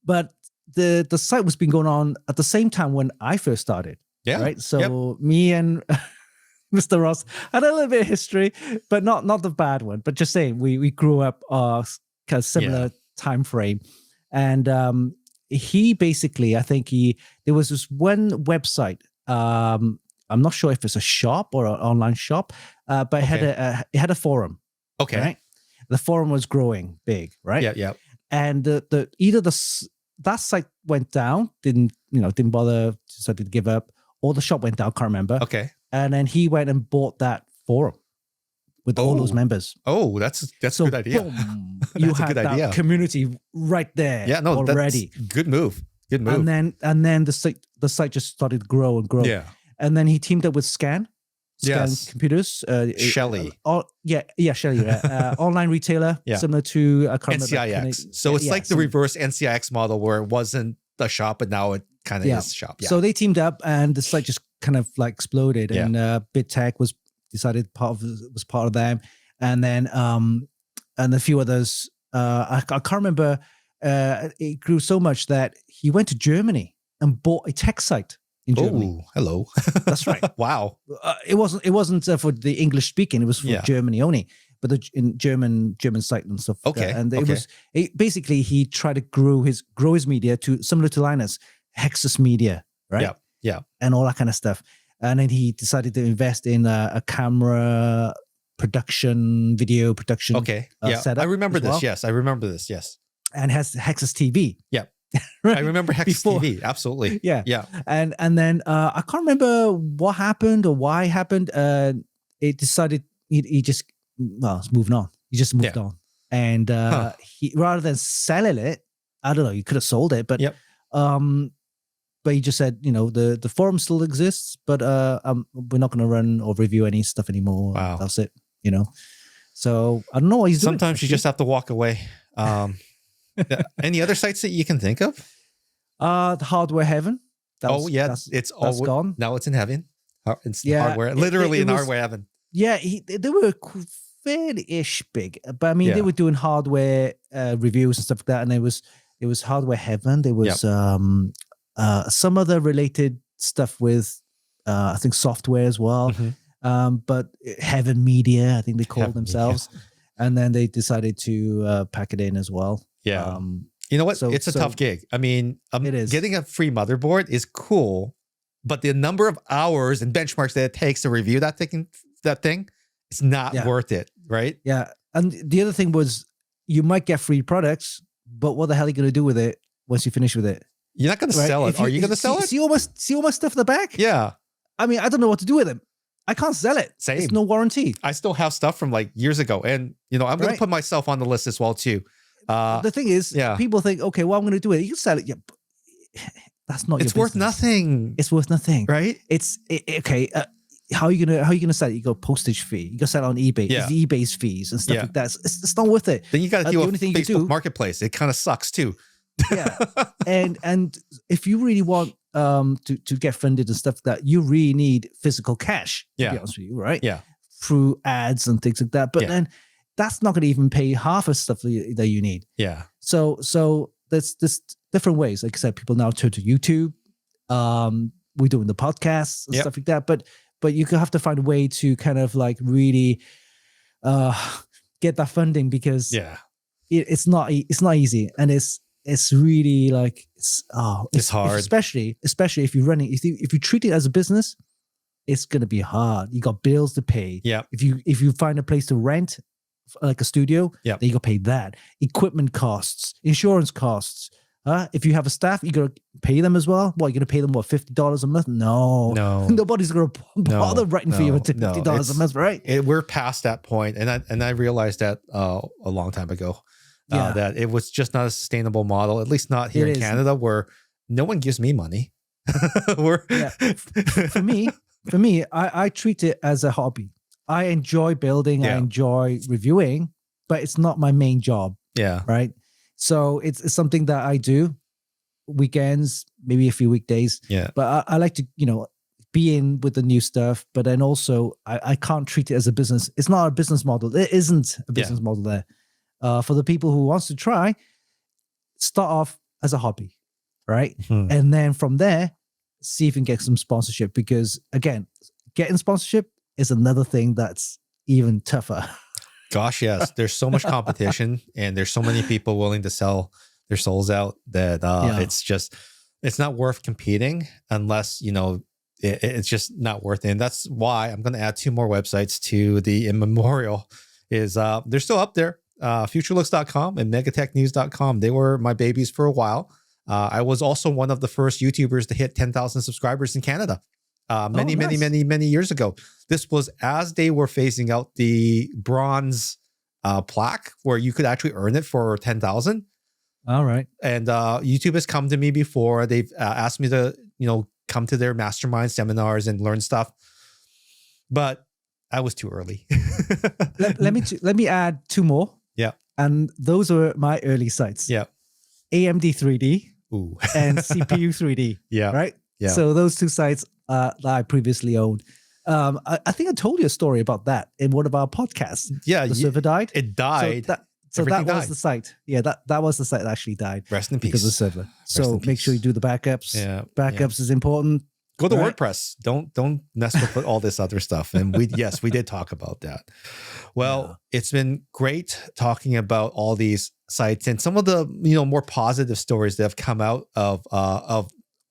but the site was been going on at the same time when I first started. Yeah, right. So me and Mr. Ross had a little bit of history, but not the bad one. But just saying, we grew up kind of similar time frame, and he basically, I think there was this one website. I'm not sure if it's a shop or an online shop, but it had a forum. Okay, right? The forum was growing big, right? Yeah. And that site went down, didn't bother, decided to give up, or the shop went down, can't remember. Okay, and then he went and bought that forum with all those members. Oh, that's a good idea. Boom, you had that community right there. Yeah, no, already. That's good move. Good move. And then the site just started to grow and grow. Yeah. And then he teamed up with Scan Computers. Shelly. Shelly. Online retailer, similar to NCIX. So it's like the reverse NCIX model where it wasn't the shop, but now it kind of is shop. Yeah. So they teamed up, and the site just kind of like exploded. Yeah. And Bit-Tech was decided was part of them, and then and a few others. I can't remember. It grew so much that he went to Germany and bought a tech site in Germany. Oh, hello. That's right. Wow. It wasn't for the English speaking. It was for Germany only, but in German site and stuff. Okay. And basically he tried to grow his media to similar to Linus, Hexus Media, right? Yeah. And all that kind of stuff. And then he decided to invest in a camera production, video production. Okay. Setup. I remember this. Yes. I remember this. Yes. And has Hexus TV. Yeah. Right? I remember Hexus TV. Absolutely. Yeah. And then I can't remember what happened or why it happened. It decided he just, it's moving on. He just moved on. And he, rather than selling it, I don't know, you could have sold it, but but he just said, the forum still exists, but we're not going to run or review any stuff anymore. Wow. That's it, So I don't know what he's doing. Sometimes you just have to walk away. Any other sites that you can think of? The Hardware Heaven. That's gone. Now it's in heaven. It's hardware, literally in Hardware Heaven. Yeah, they were fairly-ish big, but I mean, they were doing hardware reviews and stuff like that, and it was Hardware Heaven. There was some other related stuff with I think software as well. Mm-hmm. But Heaven Media, I think they called themselves, and then they decided to pack it in as well. Yeah. You know what? It's a tough gig. I mean, it is. Getting a free motherboard is cool, but the number of hours and benchmarks that it takes to review that thing, it's not worth it, right? Yeah. And the other thing was, you might get free products, but what the hell are you going to do with it once you finish with it? You're not going to sell it. Are you going to sell it? See all my stuff in the back? Yeah. I mean, I don't know what to do with them. I can't sell it. Same. It's no warranty. I still have stuff from like years ago, and I'm going to put myself on the list as well too. The thing is, people think, okay, well, I'm going to do it. You can sell it. Yeah, that's not. It's worth nothing. It's worth nothing, right? Okay. How are you gonna sell it? You go postage fee. You go sell it on eBay. Yeah. It's eBay's fees and stuff like that. It's not worth it. Then you got to deal with Facebook Marketplace. It kind of sucks too. Yeah, and if you really want to get funded and stuff like that, you really need physical cash. To be honest with you, right? Yeah, through ads and things like that. But then that's not going to even pay half of stuff that you need. Yeah. So there's different ways. Like I said, people now turn to YouTube. We're doing the podcasts and stuff like that. But you have to find a way to kind of like really get that funding, because it's not easy, and it's really like it's hard, especially if you're running, if you treat it as a business, it's gonna be hard. You got bills to pay. Yeah. If you find a place to rent, like a studio, then you got to pay that. Equipment costs, insurance costs. If you have a staff, you got to pay them as well. What, you're going to pay them, $50 a month? No. Nobody's going to bother writing for you for $50 a month, right? We're past that point, and I realized that a long time ago, that it was just not a sustainable model, at least not here in Canada, where no one gives me money. For me, I treat it as a hobby. I enjoy building, I enjoy reviewing, but it's not my main job. Yeah. Right. So it's something that I do weekends, maybe a few weekdays. Yeah. But I like to, be in with the new stuff. But then also I can't treat it as a business. It's not a business model. There isn't a business model there. For the people who wants to try, start off as a hobby, right? Mm-hmm. And then from there, see if you can get some sponsorship. Because again, getting sponsorship is another thing that's even tougher. Gosh, yes. There's so much competition, and there's so many people willing to sell their souls out that it's not worth competing unless, it's just not worth it. And that's why I'm going to add 2 more websites to the in memorial. They're still up there. Futurelooks.com and megatechnews.com. They were my babies for a while. I was also one of the first YouTubers to hit 10,000 subscribers in Canada. Many years ago. This was as they were phasing out the bronze plaque, where you could actually earn it for 10,000. All right. And YouTube has come to me before. They've asked me to, come to their mastermind seminars and learn stuff, but I was too early. let me add 2 more. Yeah. And those are my early sites. Yeah. AMD 3D Ooh. and CPU 3D. Yeah. Right. Yeah. So those 2 sites that I previously owned. I think I told you a story about that in one of our podcasts. Yeah. The server died. It died. So that was the site. Yeah, that was the site that actually died. Rest in peace. Because of the server. So make sure you do the backups. Yeah. Backups is important. Go to WordPress. Don't mess with all this other stuff. And we did talk about that. Well, it's been great talking about all these sites and some of the more positive stories that have come out of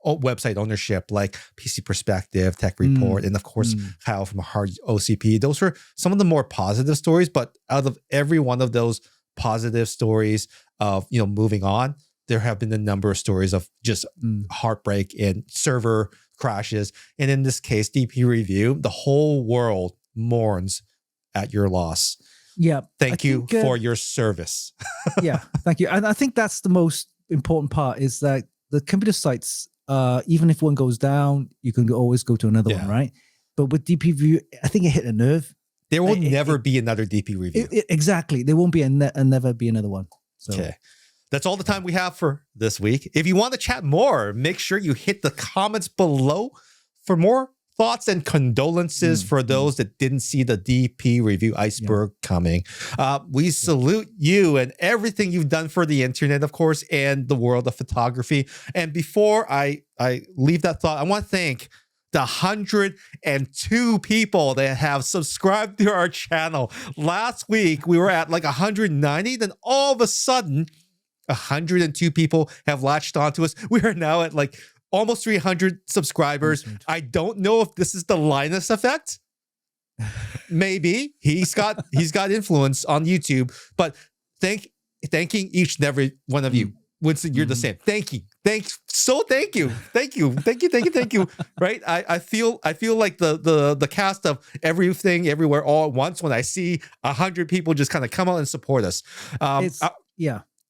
website ownership, like PC Perspective, Tech Report, and of course Kyle from HardOCP. Those were some of the more positive stories. But out of every one of those positive stories of moving on, there have been a number of stories of just heartbreak and server crashes. And in this case, DP Review, the whole world mourns at your loss. Yeah. Thank you for your service. Yeah. Thank you. And I think that's the most important part, is that the computer sites, even if one goes down, you can always go to another one, right? But with DP Review, I think it hit a nerve. There will never be another DP Review. Exactly. There won't be never be another one. So. Okay. That's all the time we have for this week. If you want to chat more, make sure you hit the comments below for more thoughts and condolences for those that didn't see the DP Review iceberg coming. We salute you and everything you've done for the internet, of course, and the world of photography. And before I leave that thought, I want to thank the 102 people that have subscribed to our channel. Last week, we were at like 190. Then all of a sudden, 102 people have latched onto us. We are now at like almost 300 subscribers. I don't know if this is the Linus effect. Maybe he's got influence on YouTube, but thanking each and every one of you. Winston, you're the same. Thank you. Thank you. Right? I feel like the cast of Everything Everywhere All at Once when I see 100 people just kind of come out and support us.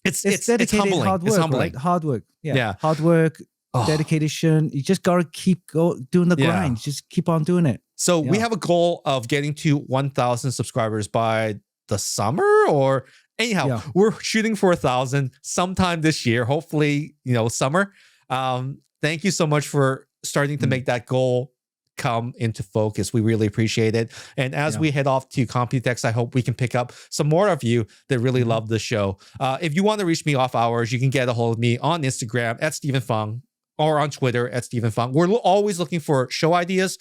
It's dedicated humbling. hard work, It's humbling. right? Hard work. Yeah. Hard work, Oh. dedication. You just gotta keep doing the grind. Just keep on doing it. So we have a goal of getting to 1,000 subscribers by the summer, or anyhow, we're shooting for 1,000 sometime this year. Hopefully, summer. Thank you so much for starting to make that goal come into focus. We really appreciate it. And as we head off to Computex, I hope we can pick up some more of you that really love the show. If you want to reach me off hours, you can get a hold of me on Instagram at Stephen Fung or on Twitter at Stephen Fung. We're always looking for show ideas,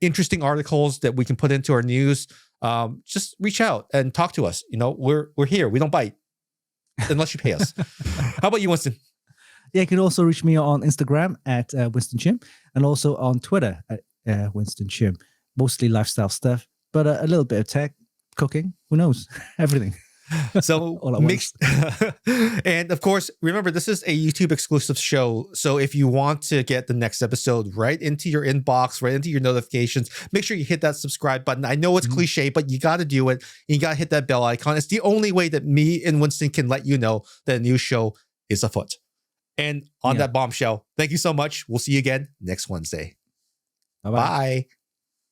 interesting articles that we can put into our news. Just reach out and talk to us. We're here. We don't bite unless you pay us. How about you, Winston? Yeah, you can also reach me on Instagram at Winston Chim, and also on Twitter at Winston Chim. Mostly lifestyle stuff, but a little bit of tech, cooking, who knows, everything. So and of course, remember, this is a YouTube exclusive show. So if you want to get the next episode right into your inbox, right into your notifications, make sure you hit that subscribe button. I know it's cliche, but you got to do it. You got to hit that bell icon. It's the only way that me and Winston can let you know that a new show is afoot. And on that bombshell, thank you so much. We'll see you again next Wednesday. Bye-bye. Bye.